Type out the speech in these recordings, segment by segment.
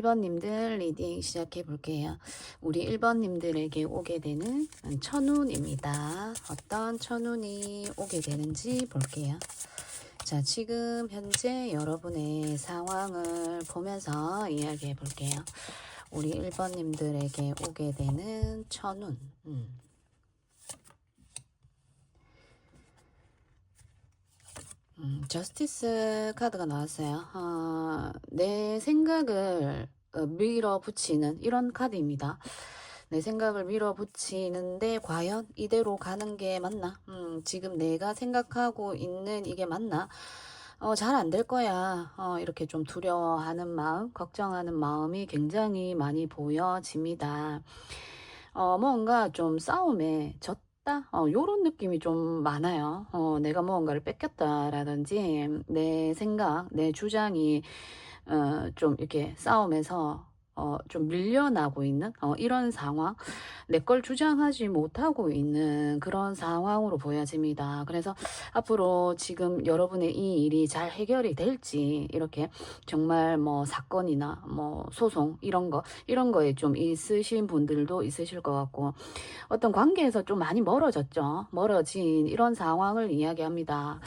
1번님들 리딩 시작해 볼게요. 우리 1번님들에게 오게 되는 천운입니다. 어떤 천운이 오게 되는지 볼게요. 자, 지금 현재 여러분의 상황을 보면서 이야기해 볼게요. 우리 1번님들에게 오게 되는 천운. 저스티스 카드가 나왔어요. 내 생각을 밀어붙이는 이런 카드입니다. 내 생각을 밀어붙이는데 과연 이대로 가는 게 맞나? 지금 내가 생각하고 있는 이게 맞나? 잘 안 될 거야. 이렇게 좀 두려워하는 마음, 걱정하는 마음이 굉장히 많이 보여집니다. 뭔가 좀 싸움에 졌다? 요런 느낌이 좀 많아요. 내가 무언가를 뺏겼다라든지, 내 생각, 내 주장이, 좀 이렇게 싸움에서, 좀 밀려나고 있는, 이런 상황. 내 걸 주장하지 못하고 있는 그런 상황으로 보여집니다. 그래서 앞으로 지금 여러분의 이 일이 잘 해결이 될지, 이렇게 정말 뭐 사건이나 뭐 소송, 이런 거에 좀 있으신 분들도 있으실 것 같고, 어떤 관계에서 좀 많이 멀어졌죠. 멀어진 이런 상황을 이야기합니다.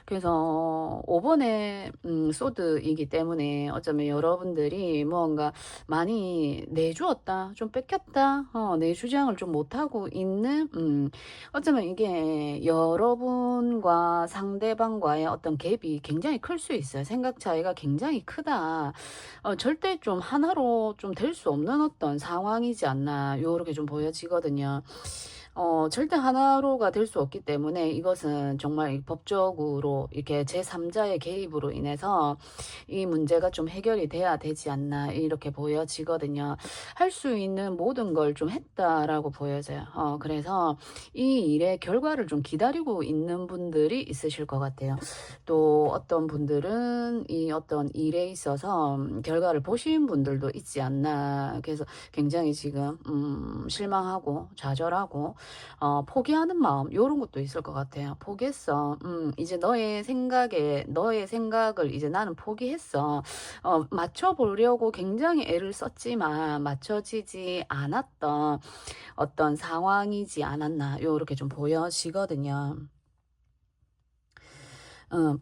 그래서 5번의 소드이기 때문에 어쩌면 여러분들이 뭔가 많이 내주었다, 좀 뺏겼다, 내 주장을 좀 못하고 있는, 어쩌면 이게 여러분과 상대방과의 어떤 갭이 굉장히 클 수 있어요. 생각 차이가 굉장히 크다. 절대 좀 하나로 좀 될 수 없는 어떤 상황이지 않나, 요렇게 좀 보여지거든요. 절대 하나로가 될 수 없기 때문에 이것은 정말 법적으로 이렇게 제3자의 개입으로 인해서 이 문제가 좀 해결이 돼야 되지 않나 이렇게 보여지거든요. 할 수 있는 모든 걸 좀 했다라고 보여져요. 그래서 이 일의 결과를 좀 기다리고 있는 분들이 있으실 것 같아요. 또 어떤 분들은 이 어떤 일에 있어서 결과를 보신 분들도 있지 않나. 그래서 굉장히 지금 실망하고 좌절하고 포기하는 마음 요런 것도 있을 것 같아요. 포기했어. 이제 너의 생각을 이제 나는 포기했어. 맞춰보려고 굉장히 애를 썼지만 맞춰지지 않았던 어떤 상황이지 않았나 요렇게 좀 보여지거든요. 어,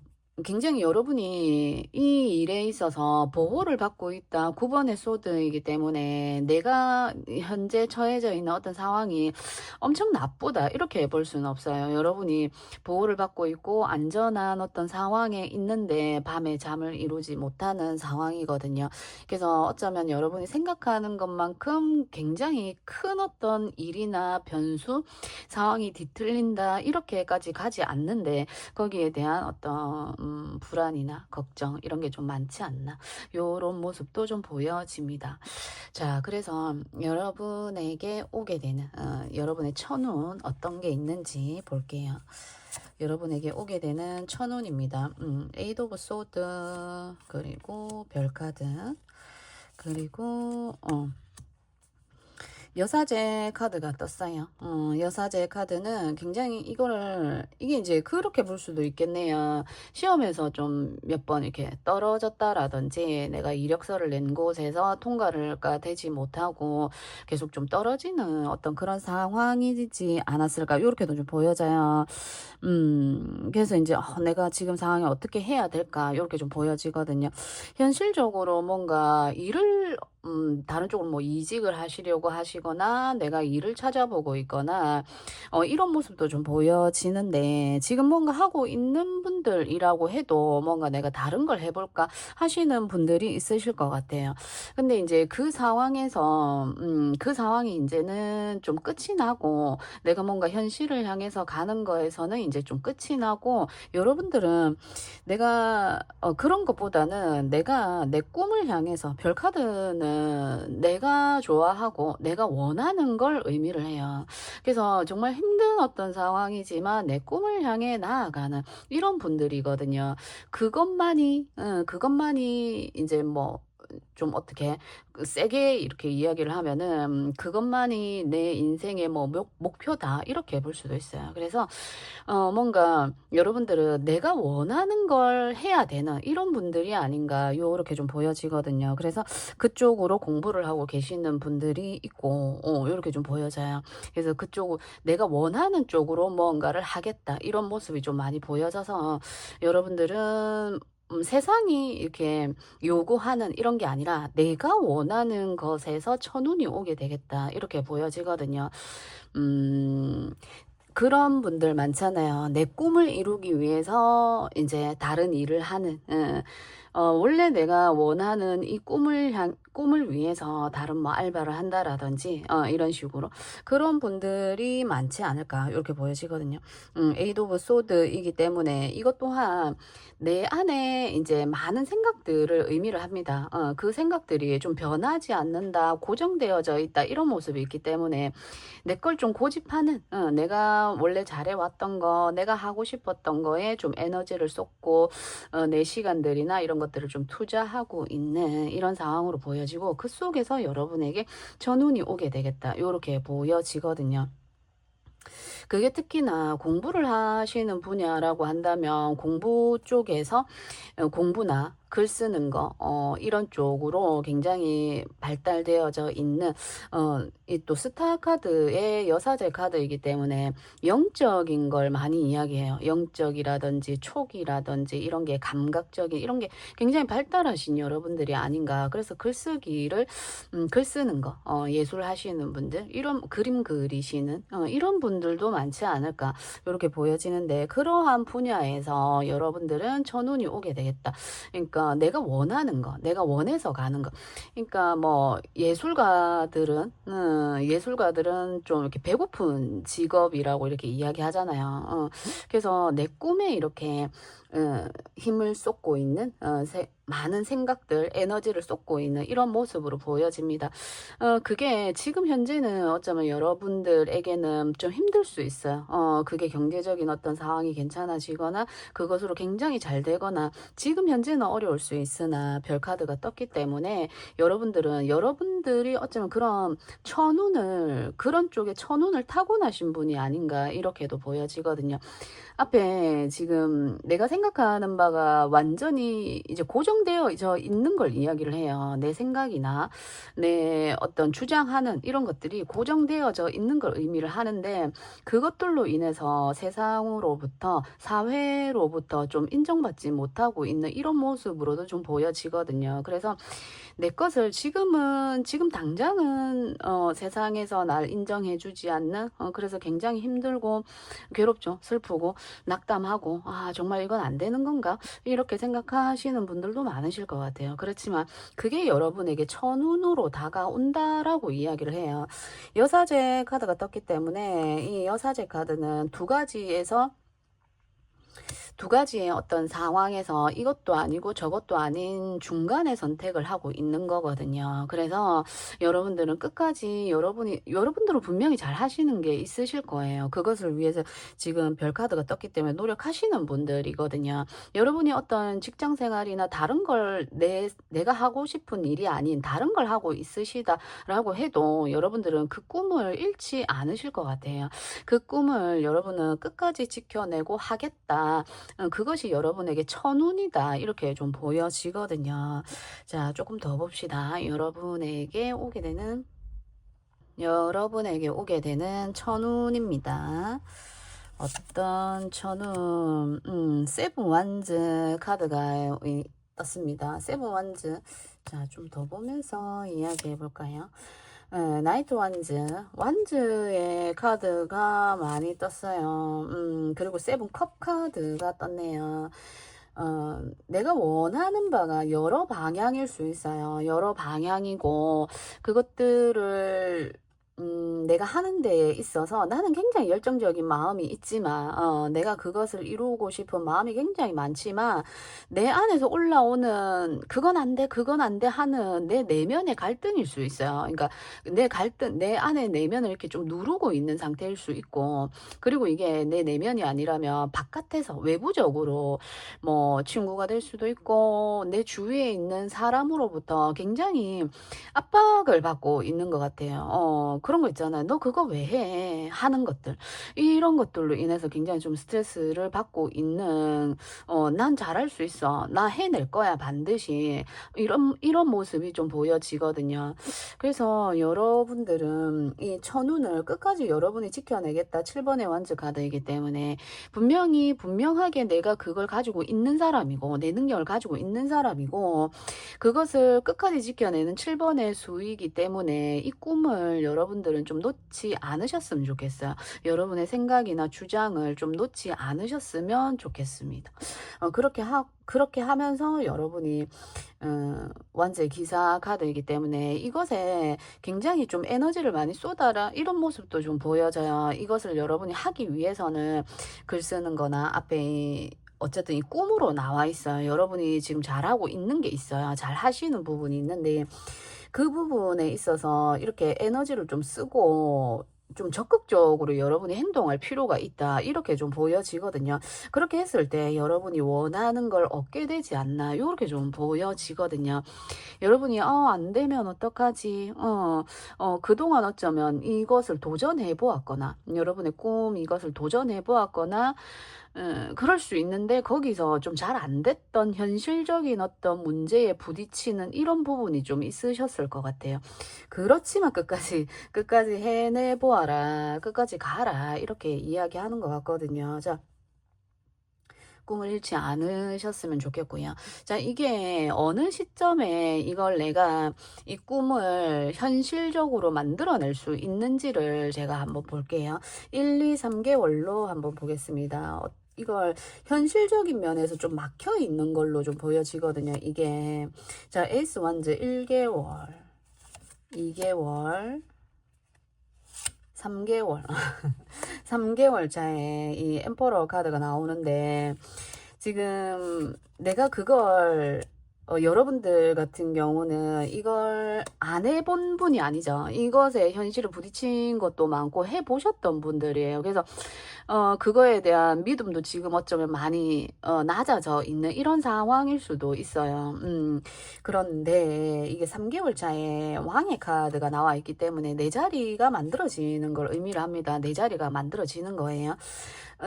굉장히 여러분이 이 일에 있어서 보호를 받고 있다. 9번의 소드이기 때문에 내가 현재 처해져 있는 어떤 상황이 엄청 나쁘다. 이렇게 볼 수는 없어요. 여러분이 보호를 받고 있고 안전한 어떤 상황에 있는데 밤에 잠을 이루지 못하는 상황이거든요. 그래서 어쩌면 여러분이 생각하는 것만큼 굉장히 큰 어떤 일이나 변수, 상황이 뒤틀린다. 이렇게까지 가지 않는데 거기에 대한 어떤 불안이나 걱정 이런 게 좀 많지 않나 요런 모습도 좀 보여집니다. 자, 그래서 여러분에게 오게 되는 여러분의 천운 어떤 게 있는지 볼게요. 여러분에게 오게 되는 천운입니다. 에이드 오브 소드 그리고 별카드 그리고 여사제 카드가 떴어요. 여사제 카드는 굉장히 이게 이제 그렇게 볼 수도 있겠네요. 시험에서 좀 몇 번 이렇게 떨어졌다라든지 내가 이력서를 낸 곳에서 통과가 되지 못하고 계속 좀 떨어지는 어떤 그런 상황이지 않았을까. 이렇게도 좀 보여져요. 그래서 이제 내가 지금 상황이 어떻게 해야 될까. 이렇게 좀 보여지거든요. 현실적으로 뭔가 일을 다른 쪽으로 뭐 이직을 하시려고 하시거나 내가 일을 찾아보고 있거나 이런 모습도 좀 보여지는데 지금 뭔가 하고 있는 분들이라고 해도 뭔가 내가 다른 걸 해볼까 하시는 분들이 있으실 것 같아요. 근데 이제 그 상황에서 그 상황이 이제는 좀 끝이 나고 내가 뭔가 현실을 향해서 가는 거에서는 이제 좀 끝이 나고 여러분들은 내가 그런 것보다는 내가 내 꿈을 향해서 별카드는 내가 좋아하고 내가 원하는 걸 의미를 해요. 그래서 정말 힘든 어떤 상황이지만 내 꿈을 향해 나아가는 이런 분들이거든요. 그것만이 이제 뭐 좀 어떻게 세게 이렇게 이야기를 하면은 그것만이 내 인생의 뭐 목표다 이렇게 볼 수도 있어요. 그래서 뭔가 여러분들은 내가 원하는 걸 해야 되는 이런 분들이 아닌가 요렇게 좀 보여지거든요. 그래서 그쪽으로 공부를 하고 계시는 분들이 있고 요렇게 좀 보여져요. 그래서 그쪽 내가 원하는 쪽으로 뭔가를 하겠다 이런 모습이 좀 많이 보여져서 여러분들은 세상이 이렇게 요구하는 이런 게 아니라 내가 원하는 것에서 천운이 오게 되겠다 이렇게 보여지거든요. 음. 그런 분들 많잖아요. 내 꿈을 이루기 위해서 이제 다른 일을 하는. 예. 원래 내가 원하는 이 꿈을 위해서 다른 뭐 알바를 한다라든지 이런 식으로 그런 분들이 많지 않을까 이렇게 보여지거든요. 에이드 오브 소드이기 때문에 이것 또한 내 안에 이제 많은 생각들을 의미를 합니다. 그 생각들이 좀 변하지 않는다, 고정되어져 있다 이런 모습이 있기 때문에 내 걸 좀 고집하는 내가 원래 잘해왔던 거 내가 하고 싶었던 거에 좀 에너지를 쏟고 내 시간들이나 이런 것들을 좀 투자하고 있는 이런 상황으로 보여지고 그 속에서 여러분에게 전운이 오게 되겠다 요렇게 보여지거든요. 그게 특히나 공부를 하시는 분야라고 한다면 공부 쪽에서 공부나 글 쓰는 거 이런 쪽으로 굉장히 발달되어져 있는 이 또 스타 카드의 여사제 카드이기 때문에 영적인 걸 많이 이야기해요. 영적이라든지 촉이라든지 이런 게 감각적인 이런 게 굉장히 발달하신 여러분들이 아닌가. 그래서 글쓰기를 글 쓰는 거 예술하시는 분들 이런 그림 그리시는 이런 분들도 많지 않을까 이렇게 보여지는데 그러한 분야에서 여러분들은 천운이 오게 되겠다. 그러니까 내가 원하는 거, 내가 원해서 가는 거. 그러니까 뭐 예술가들은 좀 이렇게 배고픈 직업이라고 이렇게 이야기하잖아요. 그래서 내 꿈에 이렇게 힘을 쏟고 있는 많은 생각들, 에너지를 쏟고 있는 이런 모습으로 보여집니다. 그게 지금 현재는 어쩌면 여러분들에게는 좀 힘들 수 있어요. 그게 경제적인 어떤 상황이 괜찮아지거나 그것으로 굉장히 잘 되거나 지금 현재는 어려울 수 있으나 별 카드가 떴기 때문에 여러분들이 어쩌면 그런 쪽에 천운을 타고나신 분이 아닌가 이렇게도 보여지거든요. 앞에 지금 내가 생각하는 바가 완전히 이제 고정되어져 있는 걸 이야기를 해요. 내 생각이나 내 어떤 주장하는 이런 것들이 고정되어져 있는 걸 의미를 하는데 그것들로 인해서 세상으로부터 사회로부터 좀 인정받지 못하고 있는 이런 모습으로도 좀 보여지거든요. 그래서 내 것을 지금 당장은 세상에서 날 인정해 주지 않는 그래서 굉장히 힘들고 괴롭죠. 슬프고 낙담하고 '아 정말 이건 안 되는 건가?' 이렇게 생각하시는 분들도 많으실 것 같아요. 그렇지만 그게 여러분에게 천운으로 다가온다라고 이야기를 해요. 여사제 카드가 떴기 때문에 이 여사제 카드는 두 가지의 어떤 상황에서 이것도 아니고 저것도 아닌 중간의 선택을 하고 있는 거거든요. 그래서 여러분들은 끝까지 여러분들은 분명히 잘 하시는 게 있으실 거예요. 그것을 위해서 지금 별 카드가 떴기 때문에 노력하시는 분들이거든요. 여러분이 어떤 직장 생활이나 다른 걸 내가 하고 싶은 일이 아닌 다른 걸 하고 있으시다라고 해도 여러분들은 그 꿈을 잃지 않으실 것 같아요. 그 꿈을 여러분은 끝까지 지켜내고 하겠다. 그것이 여러분에게 천운이다. 이렇게 좀 보여지거든요. 자, 조금 더 봅시다. 여러분에게 오게 되는 천운입니다. 어떤 천운, 세븐 완즈 카드가 떴습니다. 세븐 완즈. 자, 좀 더 보면서 이야기해 볼까요? 나이트 완즈의 카드가 많이 떴어요. 그리고 세븐 컵 카드가 떴네요. 내가 원하는 바가 여러 방향일 수 있어요. 여러 방향이고, 그것들을 내가 하는 데에 있어서 나는 굉장히 열정적인 마음이 있지만, 내가 그것을 이루고 싶은 마음이 굉장히 많지만, 내 안에서 올라오는 그건 안 돼, 그건 안 돼 하는 내 내면의 갈등일 수 있어요. 그러니까 내 갈등, 내 안에 내면을 이렇게 좀 누르고 있는 상태일 수 있고, 그리고 이게 내 내면이 아니라면 바깥에서 외부적으로 뭐 친구가 될 수도 있고, 내 주위에 있는 사람으로부터 굉장히 압박을 받고 있는 것 같아요. 그런 거 있잖아요. "너 그거 왜 해?" 하는 것들. 이런 것들로 인해서 굉장히 좀 스트레스를 받고 있는, "난 잘할 수 있어. 나 해낼 거야 반드시." 이런 모습이 좀 보여지거든요. 그래서 여러분들은 이 천운을 끝까지 여러분이 지켜내겠다 7 번의 원즈 카드이기 때문에 분명하게 내가 그걸 가지고 있는 사람이고 내 능력을 가지고 있는 사람이고 그것을 끝까지 지켜내는 7 번의 수이기 때문에 이 꿈을 여러분들은 좀 놓지 않으셨으면 좋겠어요. 여러분의 생각이나 주장을 좀 놓지 않으셨으면 좋겠습니다. 그렇게 하면서 여러분이 완전히 기사 카드이기 때문에 이것에 굉장히 좀 에너지를 많이 쏟아라 이런 모습도 좀 보여져요. 이것을 여러분이 하기 위해서는 글 쓰는 거나 앞에 어쨌든 이 꿈으로 나와 있어요. 여러분이 지금 잘하고 있는 게 있어요. 잘하시는 부분이 있는데 그 부분에 있어서 이렇게 에너지를 좀 쓰고 좀 적극적으로 여러분이 행동할 필요가 있다. 이렇게 좀 보여지거든요. 그렇게 했을 때 여러분이 원하는 걸 얻게 되지 않나. 요렇게 좀 보여지거든요. 여러분이 안 되면 어떡하지? 그동안 어쩌면 이것을 도전해 보았거나 여러분의 꿈 이것을 도전해 보았거나 그럴 수 있는데 거기서 좀 잘 안 됐던 현실적인 어떤 문제에 부딪히는 이런 부분이 좀 있으셨을 것 같아요. 그렇지만 끝까지 해내 보아라. 끝까지 가라. 이렇게 이야기하는 것 같거든요. 자, 꿈을 잃지 않으셨으면 좋겠고요. 자, 이게 어느 시점에 이걸 내가 이 꿈을 현실적으로 만들어낼 수 있는지를 제가 한번 볼게요. 1, 2, 3개월로 한번 보겠습니다. 이걸 현실적인 면에서 좀 막혀 있는 걸로 좀 보여지거든요. 이게 자, 에이스 원즈 1개월, 2개월, 3개월, 3개월 차에 이 엠퍼러 카드가 나오는데 지금 내가 그걸 여러분들 같은 경우는 이걸 안 해본 분이 아니죠. 이것에 현실을 부딪힌 것도 많고 해보셨던 분들이에요. 그래서 그거에 대한 믿음도 지금 어쩌면 많이 낮아져 있는 이런 상황일 수도 있어요. 그런데 이게 3개월 차에 왕의 카드가 나와 있기 때문에 내 자리가 만들어지는 걸 의미를 합니다. 내 자리가 만들어지는 거예요.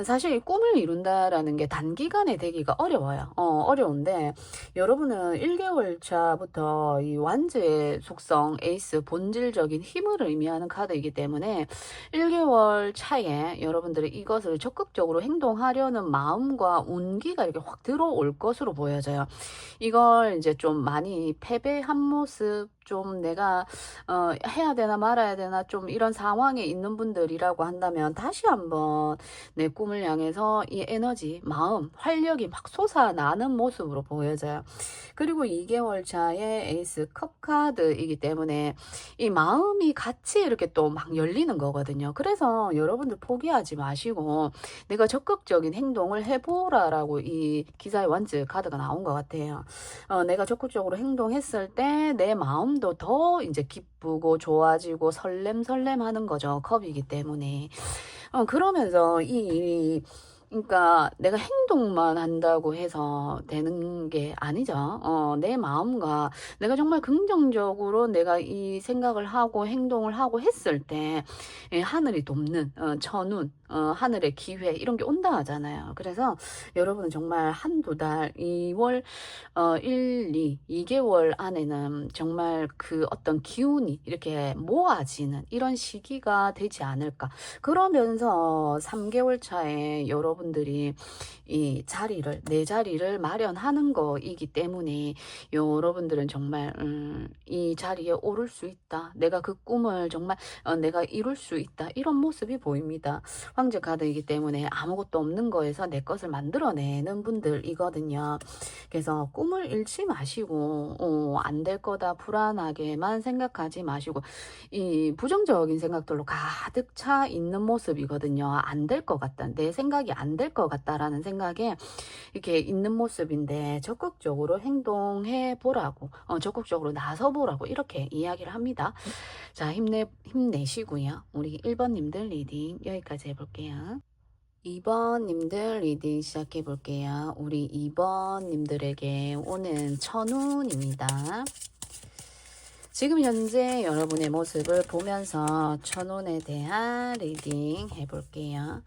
사실 이 꿈을 이룬다라는 게 단기간에 되기가 어려워요. 어려운데 여러분은 1개월 차부터 이 완즈의 속성 에이스 본질적인 힘을 의미하는 카드이기 때문에 1개월 차에 여러분들이 이것을 적극적으로 행동하려는 마음과 운기가 이렇게 확 들어올 것으로 보여져요. 이걸 이제 좀 많이 패배한 모습, 좀 내가 해야 되나 말아야 되나 좀 이런 상황에 있는 분들이라고 한다면 다시 한번 내 꿈을 향해서 이 에너지, 마음, 활력이 막 솟아나는 모습으로 보여져요. 그리고 2개월 차에 에이스 컵 카드이기 때문에 이 마음이 같이 이렇게 또 막 열리는 거거든요. 그래서 여러분들 포기하지 마시고 내가 적극적인 행동을 해보라라고 이 기사의 원즈 카드가 나온 것 같아요. 내가 적극적으로 행동했을 때 내 마음도 더 이제 기쁘고 좋아지고 설렘설렘하는 거죠. 컵이기 때문에. 그러면서 이 일이 그러니까 내가 행동만 한다고 해서 되는 게 아니죠. 내 마음과 내가 정말 긍정적으로 내가 이 생각을 하고 행동을 하고 했을 때 하늘이 돕는 천운, 하늘의 기회 이런 게 온다 하잖아요. 그래서 여러분은 정말 한두 달, 2월 1, 2개월 안에는 정말 그 어떤 기운이 이렇게 모아지는 이런 시기가 되지 않을까. 그러면서 3개월 차에 여러분들이 이 자리를, 내 자리를 마련하는 거이기 때문에 여러분들은 정말 이 자리에 오를 수 있다. 내가 그 꿈을 정말 내가 이룰 수 있다. 이런 모습이 보입니다. 왕자 카드이기 때문에 아무것도 없는 거에서 내 것을 만들어내는 분들이거든요. 그래서 꿈을 잃지 마시고 안 될 거다 불안하게만 생각하지 마시고, 이 부정적인 생각들로 가득 차 있는 모습이거든요. 안 될 것 같다. 내 생각이 안 될 것 같다라는 생각에 이렇게 있는 모습인데, 적극적으로 행동해 보라고, 적극적으로 나서 보라고 이렇게 이야기를 합니다. 자, 힘내시고요. 우리 1번 님들 리딩 여기까지 해볼게요. 2번 님들 리딩 시작해 볼게요. 우리 2번 님들에게 오는 천운입니다. 지금 현재 여러분의 모습을 보면서 천운에 대한 리딩 해볼게요.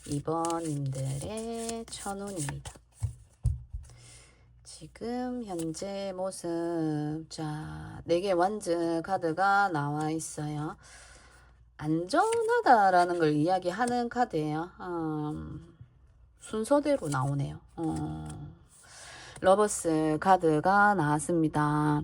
2번 님들의 천운입니다. 지금 현재 모습, 자, 4개 완즈 카드가 나와 있어요. 안전하다라는 걸 이야기하는 카드예요. 순서대로 나오네요. 러버스 카드가 나왔습니다.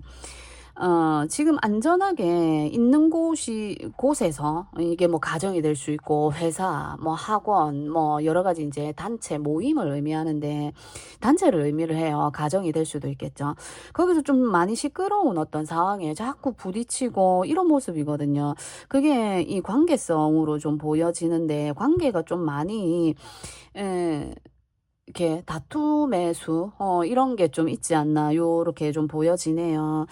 지금 안전하게 있는 곳에서, 이게 뭐 가정이 될 수 있고, 회사, 뭐 학원, 뭐 여러 가지 이제 단체 모임을 의미하는데, 단체를 의미를 해요. 가정이 될 수도 있겠죠. 거기서 좀 많이 시끄러운 어떤 상황에 자꾸 부딪히고 이런 모습이거든요. 그게 이 관계성으로 좀 보여지는데, 관계가 좀 많이, 이렇게 다툼의 수, 이런 게 좀 있지 않나, 요렇게 좀 보여지네요.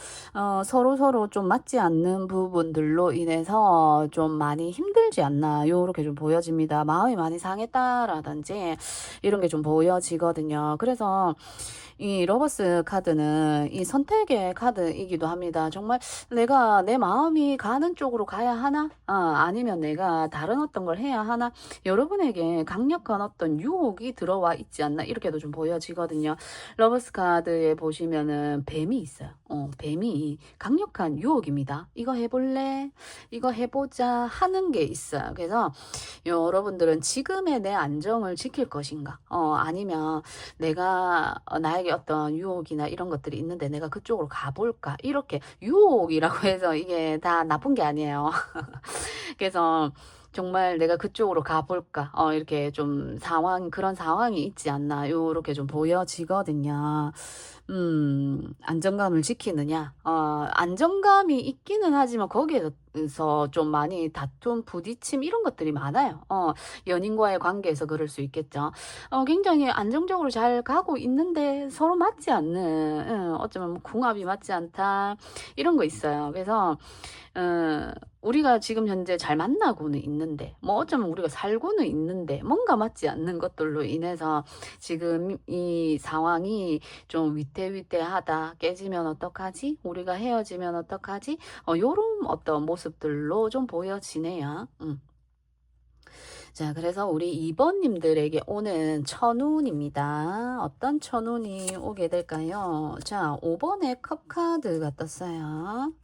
서로 좀 맞지 않는 부분들로 인해서 좀 많이 힘들지 않나, 요렇게 좀 보여집니다. 마음이 많이 상했다라든지, 이런 게 좀 보여지거든요. 그래서, 이 러버스 카드는 이 선택의 카드이기도 합니다. 정말 내가 내 마음이 가는 쪽으로 가야 하나? 아니면 내가 다른 어떤 걸 해야 하나? 여러분에게 강력한 어떤 유혹이 들어와 있지 않나? 이렇게도 좀 보여지거든요. 러버스 카드에 보시면은 뱀이 있어요. 뱀이 강력한 유혹입니다. 이거 해볼래? 이거 해보자 하는 게 있어요. 그래서 여러분들은 지금의 내 안정을 지킬 것인가? 아니면 내가 나에게 어떤 유혹이나 이런 것들이 있는데 내가 그쪽으로 가볼까? 이렇게 유혹이라고 해서 이게 다 나쁜 게 아니에요. 그래서 정말 내가 그쪽으로 가볼까? 이렇게 좀 그런 상황이 있지 않나? 요렇게 좀 보여지거든요. 안정감을 지키느냐? 안정감이 있기는 하지만 거기에서 좀 많이 다툼, 부딪힘 이런 것들이 많아요. 연인과의 관계에서 그럴 수 있겠죠. 굉장히 안정적으로 잘 가고 있는데 서로 맞지 않는, 어쩌면 뭐 궁합이 맞지 않다 이런 거 있어요. 그래서 우리가 지금 현재 잘 만나고는 있는데, 뭐 어쩌면 우리가 살고는 있는데 뭔가 맞지 않는 것들로 인해서 지금 이 상황이 좀 위태위태하다. 깨지면 어떡하지? 우리가 헤어지면 어떡하지? 요런 어떤 모습들로 좀 보여지네요. 자, 그래서 우리 2번님들에게 오는 천운입니다. 어떤 천운이 오게 될까요? 자, 5번의 컵카드가 떴어요.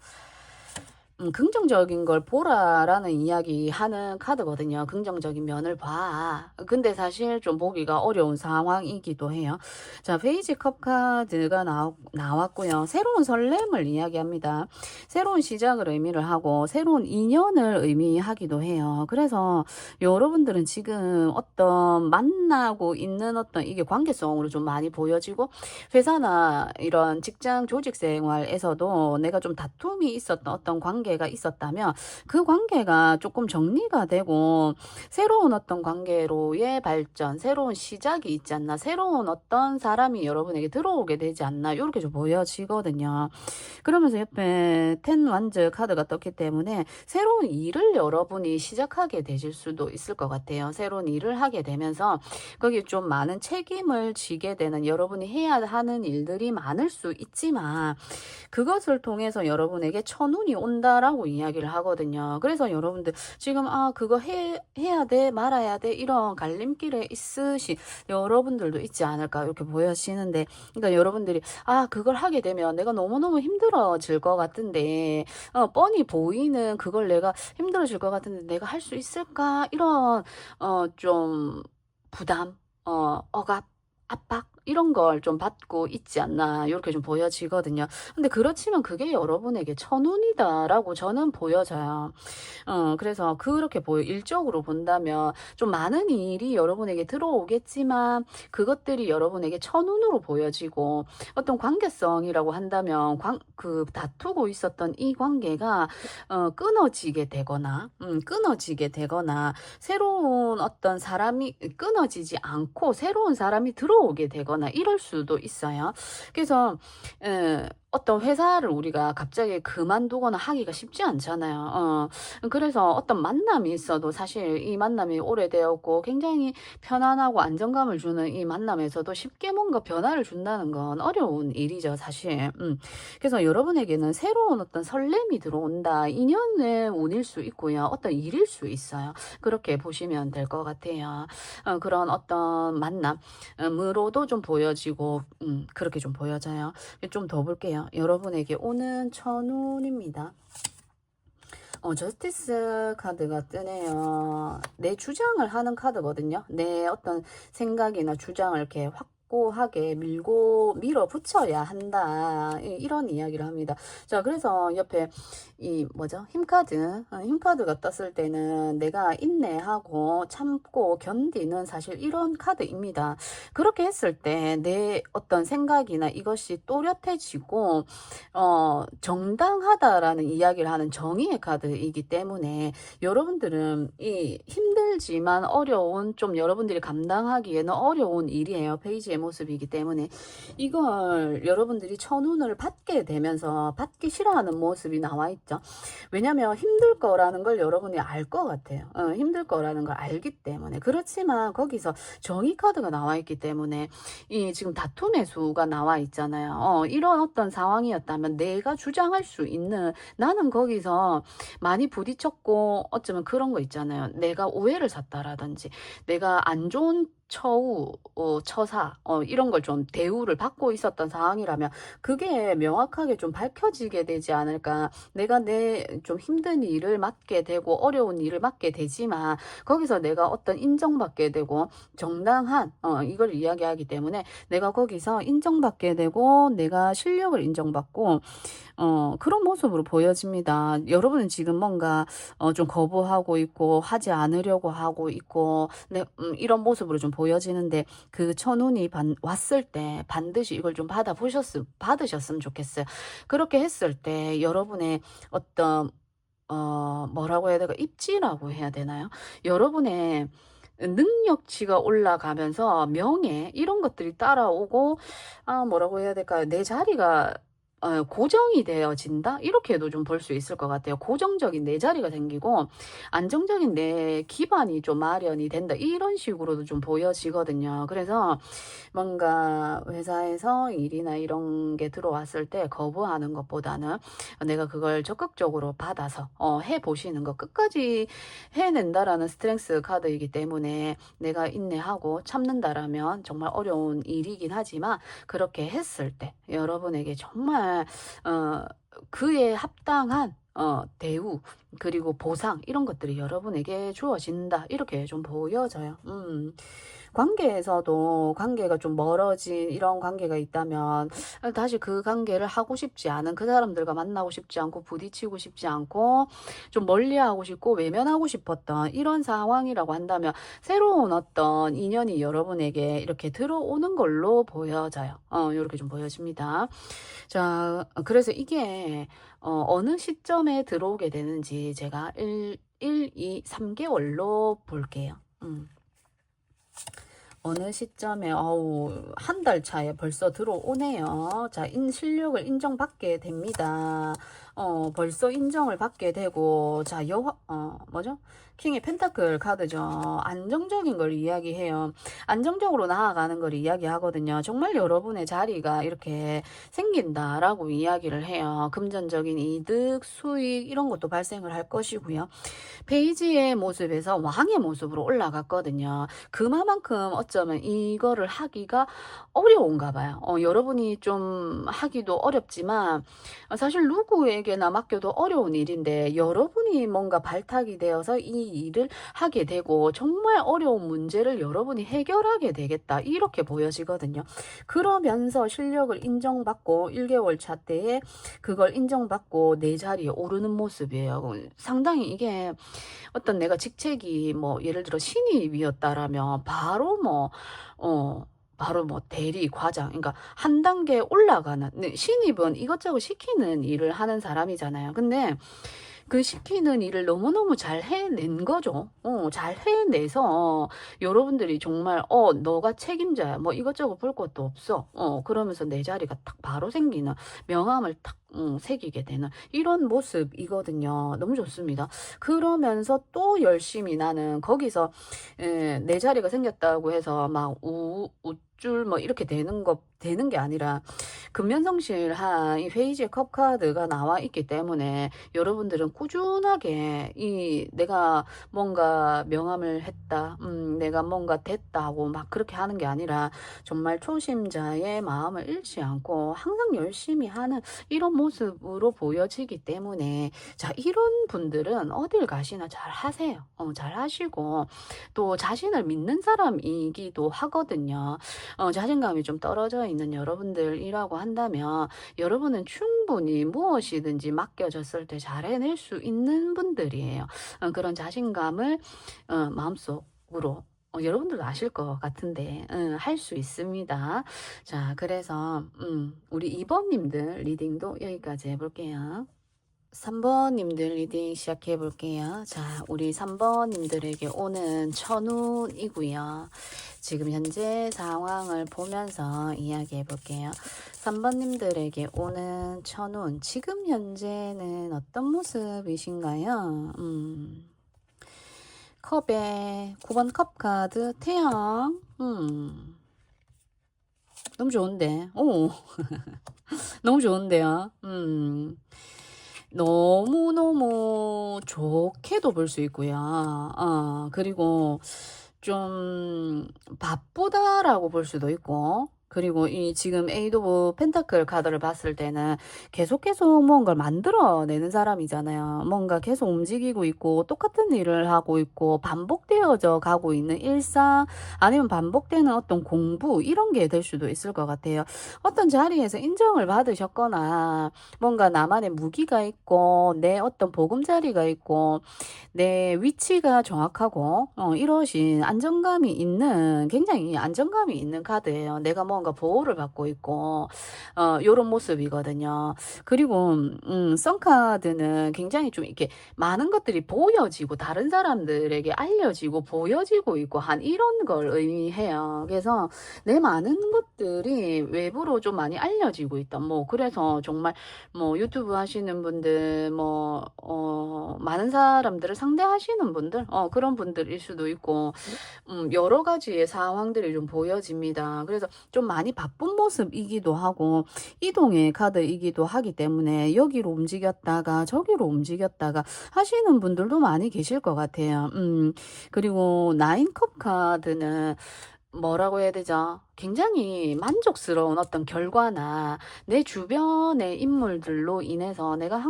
긍정적인 걸 보라라는 이야기 하는 카드거든요. 긍정적인 면을 봐. 근데 사실 좀 보기가 어려운 상황이기도 해요. 자, 페이지 컵 카드가 나왔고요. 새로운 설렘을 이야기합니다. 새로운 시작을 의미를 하고 새로운 인연을 의미하기도 해요. 그래서 여러분들은 지금 어떤 만나고 있는 어떤 이게 관계성으로 좀 많이 보여지고, 회사나 이런 직장 조직 생활에서도 내가 좀 다툼이 있었던 어떤 관계가 있었다면 그 관계가 조금 정리가 되고 새로운 어떤 관계로의 발전, 새로운 시작이 있지 않나, 새로운 어떤 사람이 여러분에게 들어오게 되지 않나, 이렇게 좀 보여지거든요. 그러면서 옆에 10 완즈 카드가 떴기 때문에 새로운 일을 여러분이 시작하게 되실 수도 있을 것 같아요. 새로운 일을 하게 되면서 거기에 좀 많은 책임을 지게 되는, 여러분이 해야 하는 일들이 많을 수 있지만 그것을 통해서 여러분에게 천운이 온다라고 이야기를 하거든요. 그래서 여러분들 지금 그거 해야 돼 말아야 돼 이런 갈림길에 있으신 여러분들도 있지 않을까 이렇게 보여지는데, 그러니까 여러분들이 그걸 하게 되면 내가 너무너무 힘들어질 것 같은데, 뻔히 보이는 그걸 내가 힘들어질 것 같은데 내가 할 수 있을까, 이런 좀 부담, 억압, 압박 이런 걸 좀 받고 있지 않나 요렇게 좀 보여지거든요. 근데 그렇지만 그게 여러분에게 천운이다라고 저는 보여져요. 그래서 그렇게 일적으로 본다면 좀 많은 일이 여러분에게 들어오겠지만 그것들이 여러분에게 천운으로 보여지고, 어떤 관계성이라고 한다면 다투고 있었던 이 관계가 끊어지게 되거나 새로운 어떤 사람이 끊어지지 않고 새로운 사람이 들어오게 되거나 이럴 수도 있어요. 그래서 어떤 회사를 우리가 갑자기 그만두거나 하기가 쉽지 않잖아요. 그래서 어떤 만남이 있어도 사실 이 만남이 오래되었고 굉장히 편안하고 안정감을 주는 이 만남에서도 쉽게 뭔가 변화를 준다는 건 어려운 일이죠, 사실. 그래서 여러분에게는 새로운 어떤 설렘이 들어온다. 인연의 운일 수 있고요. 어떤 일일 수 있어요. 그렇게 보시면 될 것 같아요. 그런 어떤 만남으로도 좀 보여지고, 그렇게 좀 보여져요. 좀 더 볼게요. 여러분에게 오는 천운입니다. 저스티스 카드가 뜨네요. 내 주장을 하는 카드거든요. 내 어떤 생각이나 주장을 이렇게 확고하게 밀어붙여야 한다. 이런 이야기를 합니다. 자, 그래서 옆에 힘카드가 떴을 때는 내가 인내하고 참고 견디는 사실 이런 카드입니다. 그렇게 했을 때 내 어떤 생각이나 이것이 또렷해지고, 정당하다라는 이야기를 하는 정의의 카드이기 때문에 여러분들은 이 힘들지만 어려운, 좀 여러분들이 감당하기에는 어려운 일이에요. 페이지의 모습이기 때문에 이걸 여러분들이 천운을 받게 되면서 받기 싫어하는 모습이 나와 있죠. 왜냐면 힘들 거라는 걸 여러분이 알 것 같아요. 힘들 거라는 걸 알기 때문에. 그렇지만 거기서 정의 카드가 나와 있기 때문에 이 지금 다툼의 수가 나와 있잖아요. 이런 어떤 상황이었다면 내가 주장할 수 있는, 나는 거기서 많이 부딪혔고 어쩌면 그런 거 있잖아요. 내가 오해를 샀다라든지 내가 안 좋은 처사, 이런 걸 좀 대우를 받고 있었던 상황이라면 그게 명확하게 좀 밝혀지게 되지 않을까. 내가 내 좀 힘든 일을 맡게 되고 어려운 일을 맡게 되지만 거기서 내가 어떤 인정받게 되고 정당한 이걸 이야기하기 때문에 내가 거기서 인정받게 되고 내가 실력을 인정받고 그런 모습으로 보여집니다. 여러분은 지금 뭔가 좀 거부하고 있고 하지 않으려고 하고 있고, 네, 이런 모습으로 좀 보여지는데 그 천운이 왔을 때 반드시 이걸 좀 받으셨으면 좋겠어요. 그렇게 했을 때 여러분의 어떤 뭐라고 해야 될까? 입지라고 해야 되나요? 여러분의 능력치가 올라가면서 명예 이런 것들이 따라오고, 뭐라고 해야 될까요? 내 자리가 고정이 되어진다? 이렇게도 좀 볼 수 있을 것 같아요. 고정적인 내 자리가 생기고 안정적인 내 기반이 좀 마련이 된다. 이런 식으로도 좀 보여지거든요. 그래서 뭔가 회사에서 일이나 이런 게 들어왔을 때 거부하는 것보다는 내가 그걸 적극적으로 받아서 해보시는 거, 끝까지 해낸다라는 스트렝스 카드이기 때문에 내가 인내하고 참는다라면 정말 어려운 일이긴 하지만 그렇게 했을 때 여러분에게 정말 그에 합당한 대우 그리고 보상 이런 것들이 여러분에게 주어진다. 이렇게 좀 보여져요. 관계에서도 관계가 좀 멀어진 이런 관계가 있다면 다시 그 관계를 하고 싶지 않은, 그 사람들과 만나고 싶지 않고 부딪히고 싶지 않고 좀 멀리하고 싶고 외면하고 싶었던 이런 상황이라고 한다면 새로운 어떤 인연이 여러분에게 이렇게 들어오는 걸로 보여져요. 이렇게 좀 보여집니다. 자, 그래서 이게 어느 시점에 들어오게 되는지 제가 1, 2, 3개월로 볼게요. 어느 시점에 한 달 차에 벌써 들어오네요. 자, 실력을 인정받게 됩니다. 벌써 인정을 받게 되고, 자, 뭐죠? 킹의 펜타클 카드죠. 안정적인 걸 이야기해요. 안정적으로 나아가는 걸 이야기하거든요. 정말 여러분의 자리가 이렇게 생긴다라고 이야기를 해요. 금전적인 이득, 수익 이런 것도 발생을 할 것이고요. 페이지의 모습에서 왕의 모습으로 올라갔거든요. 그만큼 어쩌면 이거를 하기가 어려운가 봐요. 여러분이 좀 하기도 어렵지만 사실 누구에게 누구에게나 맡겨도 어려운 일인데 여러분이 뭔가 발탁이 되어서 이 일을 하게 되고 정말 어려운 문제를 여러분이 해결하게 되겠다. 이렇게 보여지거든요. 그러면서 실력을 인정받고 1개월 차 때에 그걸 인정받고 내 자리에 오르는 모습이에요. 상당히 이게 어떤 내가 직책이 뭐 예를 들어 신입이었다라면 바로 뭐 대리, 과장, 그러니까 한 단계 올라가는, 네, 신입은 이것저것 시키는 일을 하는 사람이잖아요. 근데 그 시키는 일을 너무너무 잘 해낸 거죠. 잘 해내서 여러분들이 정말 너가 책임자야. 뭐 이것저것 볼 것도 없어. 그러면서 내 자리가 딱 바로 생기는 명함을 딱 새기게 되는 이런 모습이거든요. 너무 좋습니다. 그러면서 또 열심히 나는 거기서 내 자리가 생겼다고 해서 막 우쭐 뭐 이렇게 되는 게 아니라 근면성실한 이 페이지의 컵카드가 나와 있기 때문에 여러분들은 꾸준하게 이 내가 뭔가 명함을 했다, 내가 뭔가 됐다 하고 막 그렇게 하는 게 아니라 정말 초심자의 마음을 잃지 않고 항상 열심히 하는 이런 모습으로 보여지기 때문에 자, 이런 분들은 어딜 가시나 잘 하세요. 잘 하시고 또 자신을 믿는 사람이기도 하거든요. 자신감이 좀 떨어져 있는 여러분들이라고 한다면 여러분은 충분히 무엇이든지 맡겨졌을 때 잘 해낼 수 있는 분들이에요. 그런 자신감을 마음속으로 여러분들도 아실 것 같은데 할 수 있습니다. 자, 그래서 우리 2번님들 리딩도 여기까지 해볼게요. 3번님들 리딩 시작해 볼게요. 자, 우리 3번님들에게 오는 천운이고요. 지금 현재 상황을 보면서 이야기해 볼게요. 3번님들에게 오는 천운, 지금 현재는 어떤 모습이신가요? 컵에 9번 컵 카드 태양. 너무 좋은데. 오. 너무 좋은데요. 너무너무 좋게도 볼 수 있고요. 그리고 좀 바쁘다라고 볼 수도 있고, 그리고 이 지금 에이드 오브 펜타클 카드를 봤을 때는 계속 뭔가를 만들어내는 사람이잖아요. 뭔가 계속 움직이고 있고 똑같은 일을 하고 있고 반복되어져 가고 있는 일상, 아니면 반복되는 어떤 공부, 이런 게 될 수도 있을 것 같아요. 어떤 자리에서 인정을 받으셨거나 뭔가 나만의 무기가 있고 내 어떤 보금자리가 있고 내 위치가 정확하고 이러신 안정감이 있는, 굉장히 안정감이 있는 카드예요. 내가 뭔가 보호를 받고 있고 요런 모습이거든요. 그리고 썬카드는 굉장히 좀 이렇게 많은 것들이 보여지고 다른 사람들에게 알려지고 보여지고 있고 한 이런 걸 의미해요. 그래서 내 많은 것들이 외부로 좀 많이 알려지고 있다. 뭐 그래서 정말 뭐 유튜브 하시는 분들, 뭐 많은 사람들을 상대하시는 분들, 그런 분들일 수도 있고 여러 가지의 상황들이 좀 보여집니다. 그래서 좀 많이 바쁜 모습이기도 하고 이동의 카드이기도 하기 때문에 여기로 움직였다가 저기로 움직였다가 하시는 분들도 많이 계실 것 같아요. 그리고 9컵 카드는 뭐라고 해야 되죠? 굉장히 만족스러운 어떤 결과나 내 주변의 인물들로 인해서 내가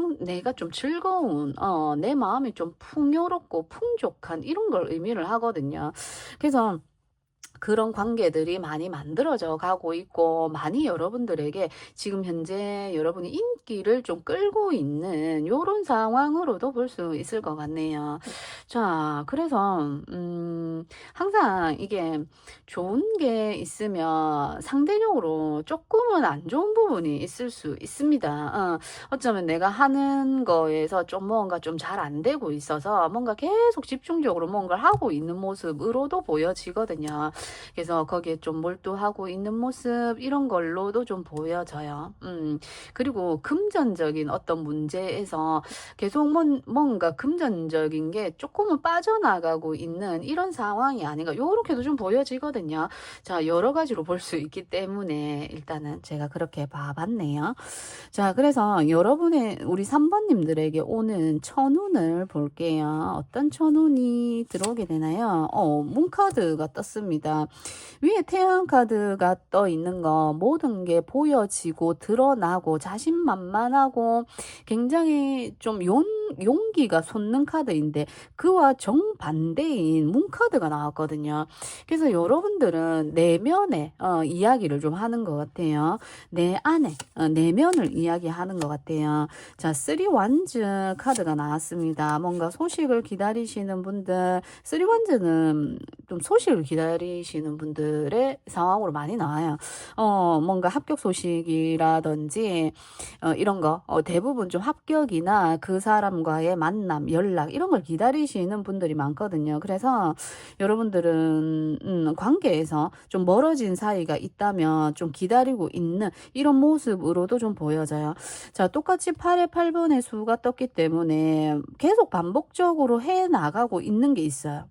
좀 즐거운, 내 마음이 좀 풍요롭고 풍족한 이런 걸 의미를 하거든요. 그래서 그런 관계들이 많이 만들어져 가고 있고 많이 여러분들에게 지금 현재 여러분이 인기를 좀 끌고 있는 요런 상황으로도 볼 수 있을 것 같네요. 자, 그래서 항상 이게 좋은 게 있으면 상대적으로 조금은 안 좋은 부분이 있을 수 있습니다. 어쩌면 내가 하는 거에서 좀 뭔가 좀 잘 안 되고 있어서 뭔가 계속 집중적으로 뭔가를 하고 있는 모습으로도 보여지거든요. 그래서 거기에 좀 몰두하고 있는 모습, 이런 걸로도 좀 보여져요. 그리고 금전적인 어떤 문제에서 계속 뭔가 금전적인 게 조금은 빠져나가고 있는 이런 상황이 아닌가, 요렇게도 좀 보여지거든요. 자, 여러 가지로 볼 수 있기 때문에 일단은 제가 그렇게 봐봤네요. 자, 그래서 우리 3번님들에게 오는 천운을 볼게요. 어떤 천운이 들어오게 되나요? 문카드가 떴습니다. 보니까 위에 태양 카드가 떠 있는 거 모든 게 보여지고 드러나고 자신만만하고 굉장히 좀 용기가 솟는 카드인데 그와 정반대인 문 카드가 나왔거든요. 그래서 여러분들은 내면의 이야기를 좀 하는 것 같아요. 내 안에 내면을 이야기하는 것 같아요. 자, 3 완즈 카드가 나왔습니다. 뭔가 소식을 기다리시는 분들, 3 완즈는 좀 소식을 기다리시는 분들의 상황으로 많이 나와요. 뭔가 합격 소식이라든지 이런 거 대부분 좀 합격이나 그 사람과의 만남, 연락 이런 걸 기다리시는 분들이 많거든요. 그래서 여러분들은 관계에서 좀 멀어진 사이가 있다면 좀 기다리고 있는 이런 모습으로도 좀 보여져요. 자, 똑같이 8에 8번의 수가 떴기 때문에 계속 반복적으로 해 나가고 있는 게 있어요.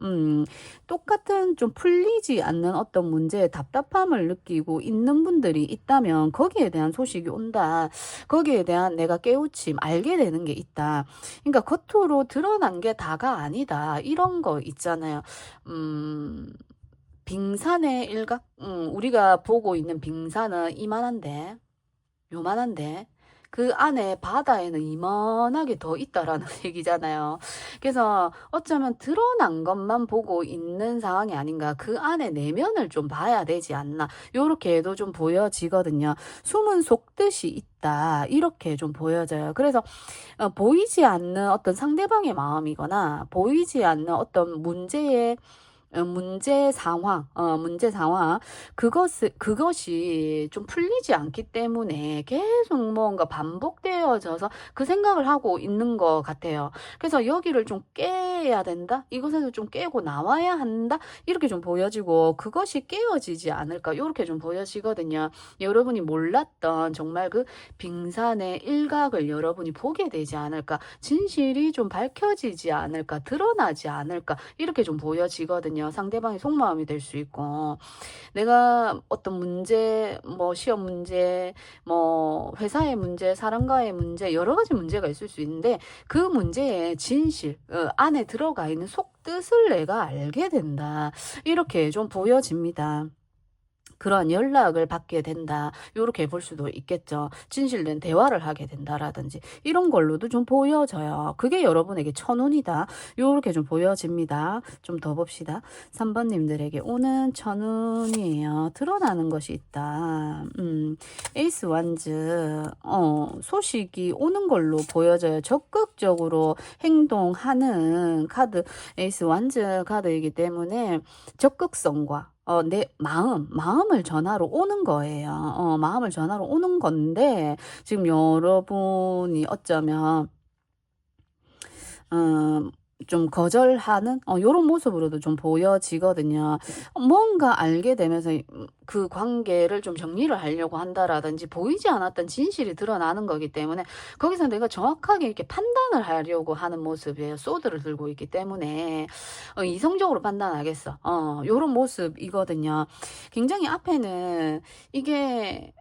똑같은 좀 풀리지 않는 어떤 문제에 답답함을 느끼고 있는 분들이 있다면 거기에 대한 소식이 온다. 거기에 대한 내가 깨우침, 알게 되는 게 있다. 그러니까 겉으로 드러난 게 다가 아니다. 이런 거 있잖아요. 빙산의 일각? 우리가 보고 있는 빙산은 이만한데, 요만한데, 그 안에 바다에는 이만하게 더 있다라는 얘기잖아요. 그래서 어쩌면 드러난 것만 보고 있는 상황이 아닌가. 그 안에 내면을 좀 봐야 되지 않나. 요렇게도 좀 보여지거든요. 숨은 속뜻이 있다. 이렇게 좀 보여져요. 그래서 보이지 않는 어떤 상대방의 마음이거나 보이지 않는 어떤 문제 상황, 그것이 좀 풀리지 않기 때문에 계속 뭔가 반복되어져서 그 생각을 하고 있는 것 같아요. 그래서 여기를 좀 깨야 된다? 이것에서 좀 깨고 나와야 한다? 이렇게 좀 보여지고, 그것이 깨어지지 않을까? 이렇게 좀 보여지거든요. 여러분이 몰랐던 정말 그 빙산의 일각을 여러분이 보게 되지 않을까? 진실이 좀 밝혀지지 않을까? 드러나지 않을까? 이렇게 좀 보여지거든요. 상대방의 속마음이 될 수 있고, 내가 어떤 문제, 뭐 시험 문제, 뭐 회사의 문제, 사람과의 문제, 여러 가지 문제가 있을 수 있는데 그 문제의 진실, 안에 들어가 있는 속뜻을 내가 알게 된다. 이렇게 좀 보여집니다. 그런 연락을 받게 된다. 요렇게 볼 수도 있겠죠. 진실된 대화를 하게 된다라든지 이런 걸로도 좀 보여져요. 그게 여러분에게 천운이다. 요렇게 좀 보여집니다. 좀 더 봅시다. 3번님들에게 오는 천운이에요. 드러나는 것이 있다. 에이스 완즈 소식이 오는 걸로 보여져요. 적극적으로 행동하는 카드 에이스 완즈 카드이기 때문에 적극성과 내 마음을 전하러 오는 거예요. 마음을 전하러 오는 건데, 지금 여러분이 어쩌면, 좀 거절하는 요런 모습으로도 좀 보여지거든요. 뭔가 알게 되면서 그 관계를 좀 정리를 하려고 한다라든지 보이지 않았던 진실이 드러나는 거기 때문에 거기서 내가 정확하게 이렇게 판단을 하려고 하는 모습이에요. 소드를 들고 있기 때문에 이성적으로 판단하겠어. 요런 모습이거든요. 굉장히 앞에는 이게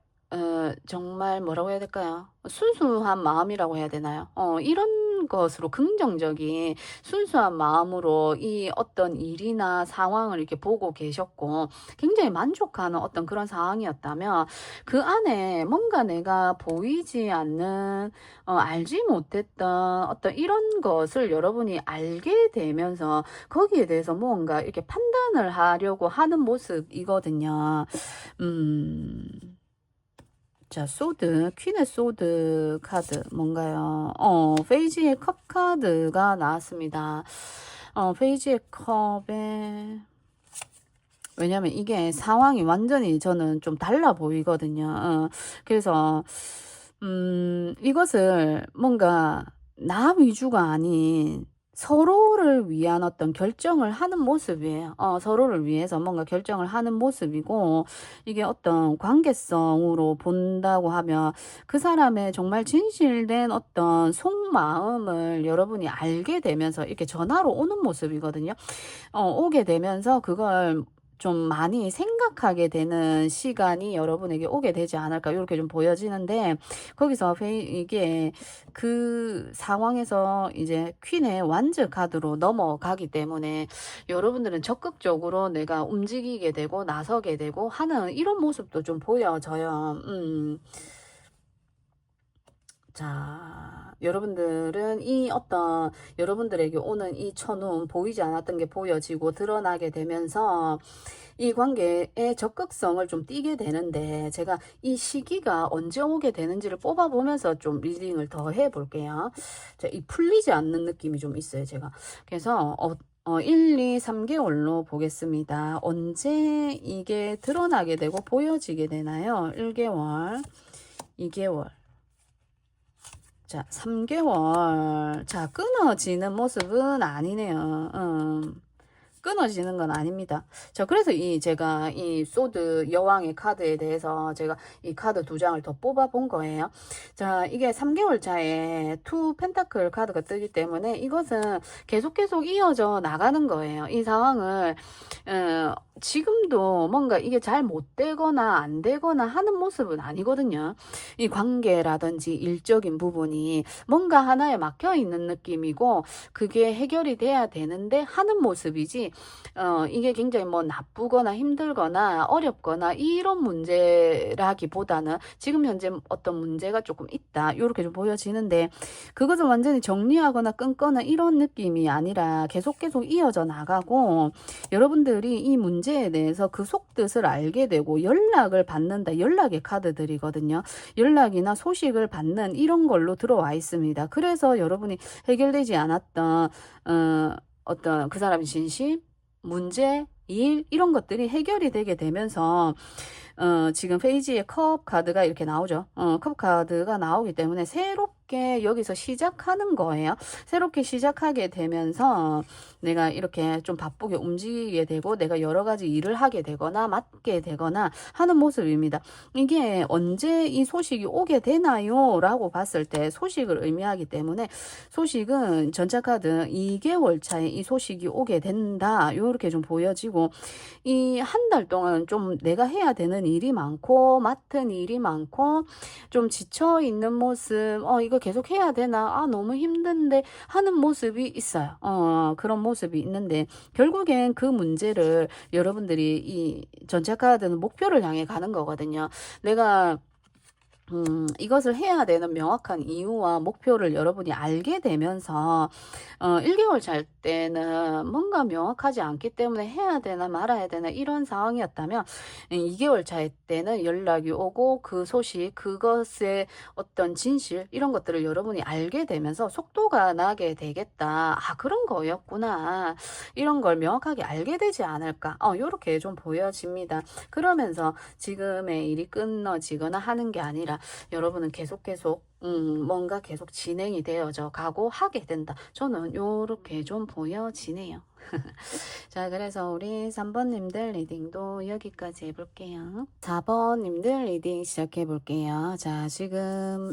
정말 뭐라고 해야 될까요? 순수한 마음이라고 해야 되나요? 이런 것으로 긍정적인 순수한 마음으로 이 어떤 일이나 상황을 이렇게 보고 계셨고 굉장히 만족하는 어떤 그런 상황이었다면 그 안에 뭔가 내가 보이지 않는 알지 못했던 어떤 이런 것을 여러분이 알게 되면서 거기에 대해서 뭔가 이렇게 판단을 하려고 하는 모습이거든요. 자, 소드, 퀸의 소드 카드, 뭔가요? 페이지의 컵 카드가 나왔습니다. 페이지의 컵에, 왜냐면 이게 상황이 완전히 저는 좀 달라 보이거든요. 그래서, 이것을 뭔가 나 위주가 아닌 서로를 위한 어떤 결정을 하는 모습이에요. 서로를 위해서 뭔가 결정을 하는 모습이고, 이게 어떤 관계성으로 본다고 하면 그 사람의 정말 진실된 어떤 속마음을 여러분이 알게 되면서 이렇게 전화로 오는 모습이거든요. 오게 되면서 그걸 좀 많이 생각하게 되는 시간이 여러분에게 오게 되지 않을까 이렇게 좀 보여지는데 거기서 이게 그 상황에서 이제 퀸의 완즈 카드로 넘어가기 때문에 여러분들은 적극적으로 내가 움직이게 되고 나서게 되고 하는 이런 모습도 좀 보여져요. 자, 여러분들은 이 어떤 여러분들에게 오는 이 천운 보이지 않았던 게 보여지고 드러나게 되면서 이 관계의 적극성을 좀 띠게 되는데 제가 이 시기가 언제 오게 되는지를 뽑아보면서 좀 리딩을 더 해볼게요. 자, 이 풀리지 않는 느낌이 좀 있어요, 제가. 그래서 1, 2, 3개월로 보겠습니다. 언제 이게 드러나게 되고 보여지게 되나요? 1개월, 2개월. 자, 3개월. 자, 끊어지는 모습은 아니네요. 끊어지는 건 아닙니다. 자, 그래서 제가 이 소드 여왕의 카드에 대해서 제가 이 카드 2장을 더 뽑아 본 거예요. 자, 이게 3개월 차에 투 펜타클 카드가 뜨기 때문에 이것은 계속 이어져 나가는 거예요. 이 상황을, 지금도 뭔가 이게 잘 못 되거나 안 되거나 하는 모습은 아니거든요. 이 관계라든지 일적인 부분이 뭔가 하나에 막혀 있는 느낌이고 그게 해결이 돼야 되는데 하는 모습이지 이게 굉장히 뭐 나쁘거나 힘들거나 어렵거나 이런 문제라기보다는 지금 현재 어떤 문제가 조금 있다 이렇게 좀 보여지는데 그것을 완전히 정리하거나 끊거나 이런 느낌이 아니라 계속 이어져 나가고 여러분들이 이 문제에 대해서 그 속뜻을 알게 되고 연락을 받는다. 연락의 카드들이거든요. 연락이나 소식을 받는 이런 걸로 들어와 있습니다. 그래서 여러분이 해결되지 않았던 어떤 그 사람의 진심, 문제, 일 이런 것들이 해결이 되게 되면서 지금 페이지에 컵 카드가 이렇게 나오죠. 컵 카드가 나오기 때문에 새롭게 여기서 시작하는 거예요. 새롭게 시작하게 되면서 내가 이렇게 좀 바쁘게 움직이게 되고 내가 여러 가지 일을 하게 되거나 맡게 되거나 하는 모습입니다. 이게 언제 이 소식이 오게 되나요? 라고 봤을 때 소식을 의미하기 때문에 소식은 전차 카드 2개월 차에 이 소식이 오게 된다. 이렇게 좀 보여지고 이 한 달 동안 좀 내가 해야 되는 일이 많고 맡은 일이 많고 좀 지쳐 있는 모습 이거 계속 해야 되나 너무 힘든데 하는 모습이 있어요. 그런 모습이 있는데 결국엔 그 문제를 여러분들이 이 전체 카드는 목표를 향해 가는 거거든요. 내가 이것을 해야 되는 명확한 이유와 목표를 여러분이 알게 되면서 1개월 잘 때는 뭔가 명확하지 않기 때문에 해야 되나 말아야 되나 이런 상황이었다면 2개월 차일 때는 연락이 오고 그 소식 그것의 어떤 진실 이런 것들을 여러분이 알게 되면서 속도가 나게 되겠다. 그런 거였구나. 이런 걸 명확하게 알게 되지 않을까. 요렇게 좀 보여집니다. 그러면서 지금의 일이 끊어지거나 하는 게 아니라 여러분은 계속 뭔가 계속 진행이 되어져 가고 하게 된다. 저는 요렇게 좀 보여지네요. 자, 그래서 우리 3번님들 리딩도 여기까지 해볼게요. 4번님들 리딩 시작해 볼게요. 자, 지금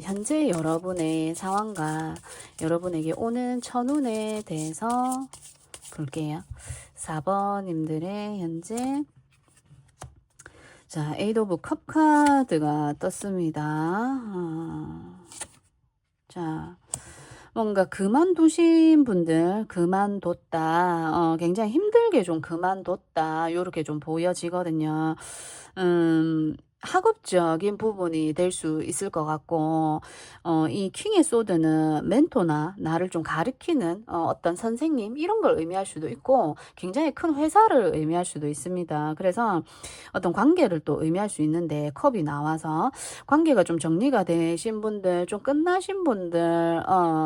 현재 여러분의 상황과 여러분에게 오는 천운에 대해서 볼게요. 4번님들의 현재 자, 에이드 오브 컵 카드가 떴습니다. 자, 뭔가 그만두신 분들, 그만뒀다. 굉장히 힘들게 좀 그만뒀다. 요렇게 좀 보여지거든요. 학업적인 부분이 될 수 있을 것 같고 이 킹의 소드는 멘토나 나를 좀 가르치는 어떤 선생님 이런 걸 의미할 수도 있고 굉장히 큰 회사를 의미할 수도 있습니다. 그래서 어떤 관계를 또 의미할 수 있는데 컵이 나와서 관계가 좀 정리가 되신 분들 좀 끝나신 분들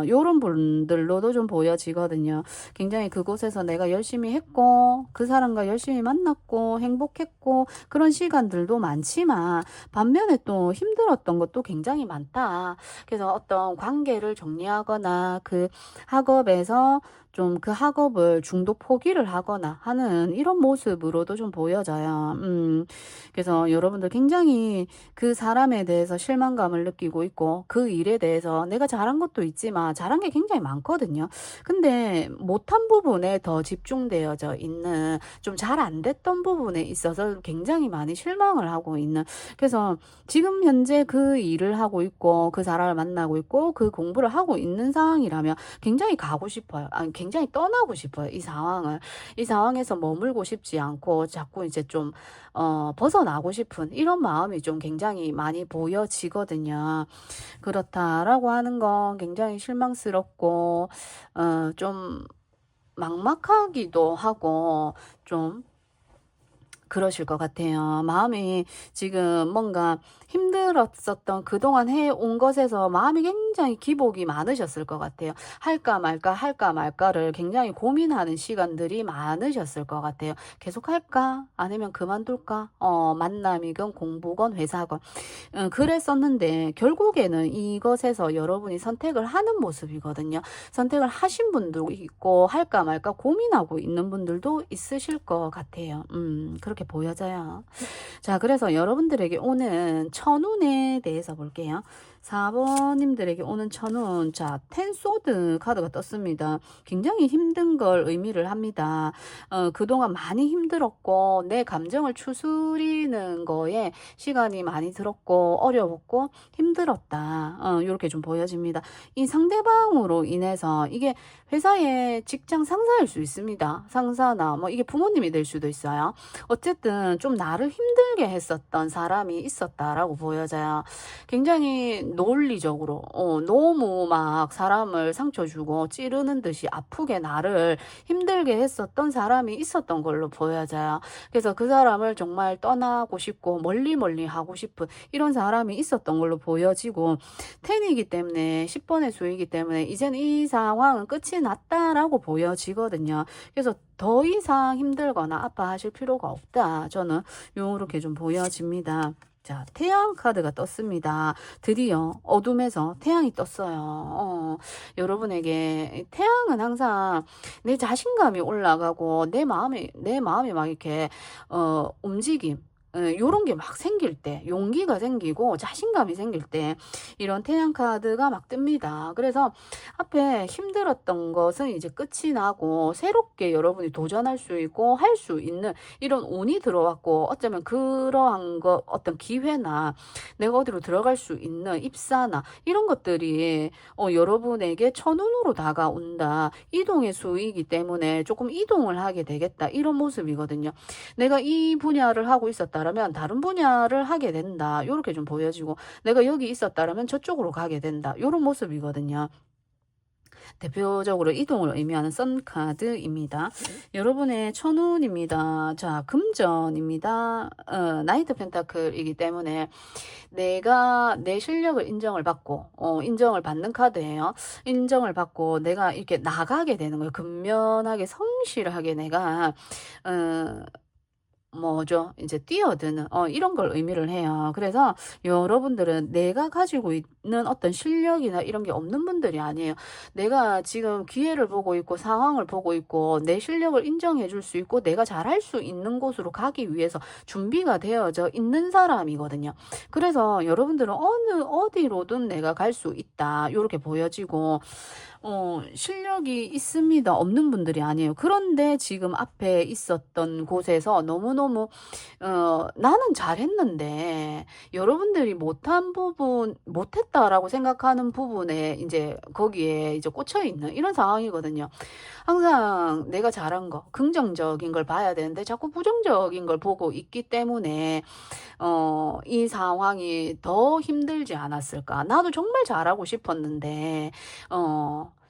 요런 분들로도 좀 보여지거든요. 굉장히 그곳에서 내가 열심히 했고 그 사람과 열심히 만났고 행복했고 그런 시간들도 많지만 반면에 또 힘들었던 것도 굉장히 많다. 그래서 어떤 관계를 정리하거나 그 학업에서 좀 그 학업을 중도 포기를 하거나 하는 이런 모습으로도 좀 보여져요. 그래서 여러분들 굉장히 그 사람에 대해서 실망감을 느끼고 있고 그 일에 대해서 내가 잘한 것도 있지만 잘한 게 굉장히 많거든요. 근데 못한 부분에 더 집중되어져 있는 좀 잘 안 됐던 부분에 있어서 굉장히 많이 실망을 하고 있는 그래서 지금 현재 그 일을 하고 있고 그 사람을 만나고 있고 그 공부를 하고 있는 상황이라면 굉장히 가고 싶어요. 아니 굉장히 떠나고 싶어요. 이 상황을. 이 상황에서 머물고 싶지 않고 자꾸 이제 좀 벗어나고 싶은 이런 마음이 좀 굉장히 많이 보여지거든요. 그렇다라고 하는 건 굉장히 실망스럽고 좀 막막하기도 하고 좀 그러실 것 같아요. 마음이 지금 뭔가 힘들었었던 그동안 해온 것에서 마음이 굉장히 기복이 많으셨을 것 같아요. 할까 말까 할까 말까를 굉장히 고민하는 시간들이 많으셨을 것 같아요. 계속 할까? 아니면 그만둘까? 만남이건 공부건 회사건. 그랬었는데 결국에는 이것에서 여러분이 선택을 하는 모습이거든요. 선택을 하신 분도 있고 할까 말까 고민하고 있는 분들도 있으실 것 같아요. 그렇게 보여져요. 자, 그래서 여러분들에게 오는 천운에 대해서 볼게요. 4번님들에게 오는 천운. 자, 텐소드 카드가 떴습니다. 굉장히 힘든 걸 의미를 합니다. 그동안 많이 힘들었고 내 감정을 추스리는 거에 시간이 많이 들었고 어려웠고 힘들었다. 이렇게 좀 보여집니다. 이 상대방으로 인해서 이게 회사의 직장 상사일 수 있습니다. 상사나 뭐 이게 부모님이 될 수도 있어요. 어쨌든 좀 나를 힘들게 했었던 사람이 있었다라고 보여져요. 굉장히 논리적으로 너무 막 사람을 상처 주고 찌르는 듯이 아프게 나를 힘들게 했었던 사람이 있었던 걸로 보여져요. 그래서 그 사람을 정말 떠나고 싶고 멀리 하고 싶은 이런 사람이 있었던 걸로 보여지고 10이기 때문에 10번의 수이기 때문에 이제는 이 상황은 끝이 났다라고 보여지거든요. 그래서 더 이상 힘들거나 아파하실 필요가 없다. 저는 요렇게 좀 보여집니다. 자, 태양 카드가 떴습니다. 드디어 어둠에서 태양이 떴어요. 여러분에게 태양은 항상 내 자신감이 올라가고 내 마음이 막 이렇게 움직임 요런 게 막 생길 때 용기가 생기고 자신감이 생길 때 이런 태양 카드가 막 뜹니다. 그래서 앞에 힘들었던 것은 이제 끝이 나고 새롭게 여러분이 도전할 수 있고 할 수 있는 이런 운이 들어왔고 어쩌면 그러한 거 어떤 기회나 내가 어디로 들어갈 수 있는 입사나 이런 것들이 여러분에게 천운으로 다가온다. 이동의 수이기 때문에 조금 이동을 하게 되겠다. 이런 모습이거든요. 내가 이 분야를 하고 있었다면 다른 분야를 하게 된다. 이렇게 좀 보여지고 내가 여기 있었다면 저쪽으로 가게 된다. 이런 모습이거든요. 대표적으로 이동을 의미하는 썬카드입니다. 여러분의 천운입니다. 자, 금전입니다. 나이트 펜타클이기 때문에 내가 내 실력을 인정을 받고 인정을 받는 카드예요. 인정을 받고 내가 이렇게 나가게 되는 거예요. 근면하게 성실하게 내가 뭐죠? 이제 뛰어드는 이런 걸 의미를 해요. 그래서 여러분들은 내가 가지고 있는 어떤 실력이나 이런 게 없는 분들이 아니에요. 내가 지금 기회를 보고 있고 상황을 보고 있고 내 실력을 인정해 줄 수 있고 내가 잘할 수 있는 곳으로 가기 위해서 준비가 되어져 있는 사람이거든요. 그래서 여러분들은 어디로든 내가 갈 수 있다. 이렇게 보여지고 실력이 있습니다. 없는 분들이 아니에요. 그런데 지금 앞에 있었던 곳에서 너무너무 나는 잘했는데 여러분들이 못한 부분, 못했다라고 생각하는 부분에 이제 거기에 이제 꽂혀 있는 이런 상황이거든요. 항상 내가 잘한 거, 긍정적인 걸 봐야 되는데 자꾸 부정적인 걸 보고 있기 때문에 이 상황이 더 힘들지 않았을까. 나도 정말 잘하고 싶었는데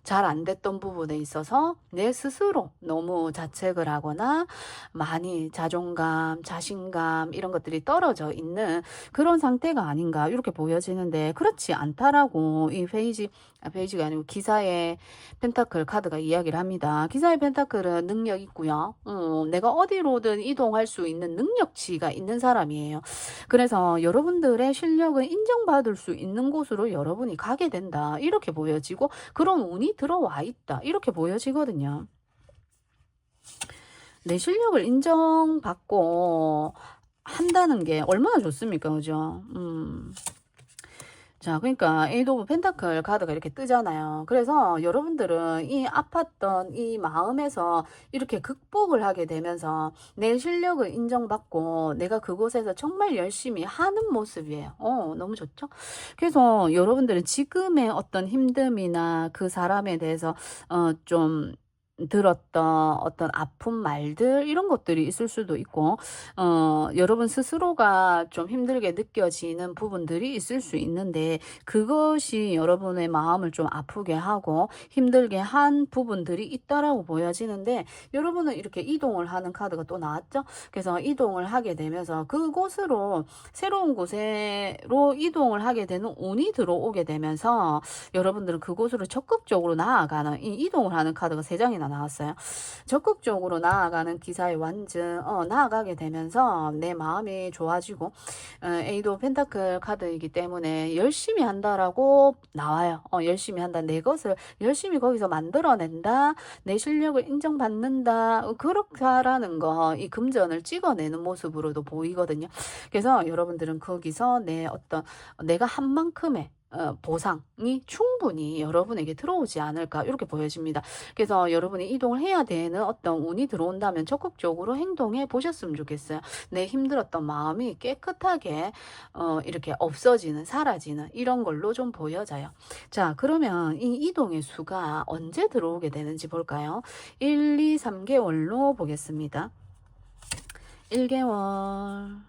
잘 안 됐던 부분에 있어서 내 스스로 너무 자책을 하거나 많이 자존감, 자신감 이런 것들이 떨어져 있는 그런 상태가 아닌가 이렇게 보여지는데 그렇지 않다라고 이 페이지가 아니고 기사의 펜타클 카드가 이야기를 합니다. 기사의 펜타클은 능력 있고요. 내가 어디로든 이동할 수 있는 능력치가 있는 사람이에요. 그래서 여러분들의 실력을 인정받을 수 있는 곳으로 여러분이 가게 된다. 이렇게 보여지고 그런 운이 운이 들어와 있다. 이렇게 보여지거든요. 내 실력을 인정받고 한다는 게 얼마나 좋습니까? 그죠? 자, 그러니까 에이드 오브 펜타클 카드가 이렇게 뜨잖아요. 그래서 여러분들은 이 아팠던 이 마음에서 이렇게 극복을 하게 되면서 내 실력을 인정받고 내가 그곳에서 정말 열심히 하는 모습이에요. 너무 좋죠? 그래서 여러분들은 지금의 어떤 힘듦이나 그 사람에 대해서 좀 들었던 어떤 아픈 말들 이런 것들이 있을 수도 있고 여러분 스스로가 좀 힘들게 느껴지는 부분들이 있을 수 있는데 그것이 여러분의 마음을 좀 아프게 하고 힘들게 한 부분들이 있다라고 보여지는데 여러분은 이렇게 이동을 하는 카드가 또 나왔죠. 그래서 이동을 하게 되면서 그곳으로 새로운 곳으로 이동을 하게 되는 운이 들어오게 되면서 여러분들은 그곳으로 적극적으로 나아가는 이 이동을 하는 카드가 3장이나 나왔어요. 적극적으로 나아가는 기사의 완전 나아가게 되면서 내 마음이 좋아지고 에이드 오브 펜타클 카드이기 때문에 열심히 한다라고 나와요. 열심히 한다. 내 것을 열심히 거기서 만들어낸다. 내 실력을 인정받는다. 그렇게 하라는 거 이 금전을 찍어내는 모습으로도 보이거든요. 그래서 여러분들은 거기서 내 어떤 내가 한 만큼의 보상이 충분히 여러분에게 들어오지 않을까 이렇게 보여집니다. 그래서 여러분이 이동을 해야 되는 어떤 운이 들어온다면 적극적으로 행동해 보셨으면 좋겠어요. 내 힘들었던 마음이 깨끗하게 이렇게 없어지는 사라지는 이런 걸로 좀 보여져요. 자, 그러면 이 이동의 수가 언제 들어오게 되는지 볼까요? 1, 2, 3개월로 보겠습니다. 1개월,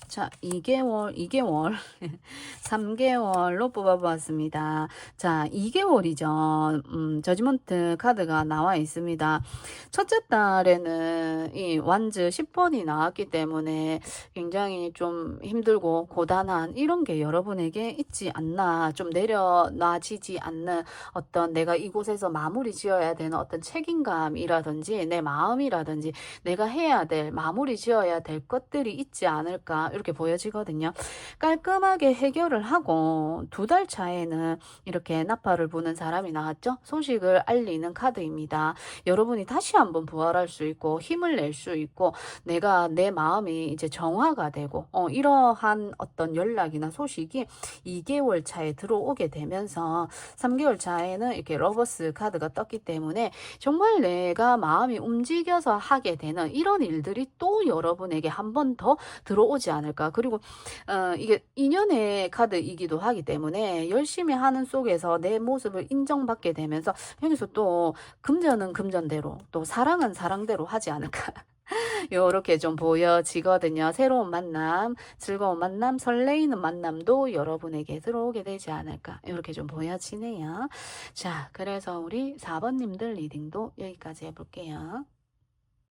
자, 2개월, 3개월로 뽑아보았습니다. 자, 2개월이죠. 저지먼트 카드가 나와 있습니다. 첫째 달에는 이 완즈 10번이 나왔기 때문에 굉장히 좀 힘들고 고단한 이런 게 여러분에게 있지 않나, 좀 내려놔지지 않는 어떤 내가 이곳에서 마무리 지어야 되는 어떤 책임감이라든지 내 마음이라든지 내가 해야 될, 마무리 지어야 될 것들이 있지 않을까 이렇게 보여지거든요. 깔끔하게 해결을 하고 2달 차에는 이렇게 나팔을 부는 사람이 나왔죠. 소식을 알리는 카드입니다. 여러분이 다시 한번 부활할 수 있고 힘을 낼 수 있고 내가 내 마음이 이제 정화가 되고 이러한 어떤 연락이나 소식이 2개월 차에 들어오게 되면서 3개월 차에는 이렇게 러버스 카드가 떴기 때문에 정말 내가 마음이 움직여서 하게 되는 이런 일들이 또 여러분에게 한 번 더 들어오지 않을까. 그리고 이게 인연의 카드이기도 하기 때문에 열심히 하는 속에서 내 모습을 인정받게 되면서 여기서 또 금전은 금전대로 또 사랑은 사랑대로 하지 않을까. 요렇게 좀 보여지거든요. 새로운 만남, 즐거운 만남, 설레이는 만남도 여러분에게 들어오게 되지 않을까. 이렇게 좀 보여지네요. 자, 그래서 우리 4번님들 리딩도 여기까지 해볼게요.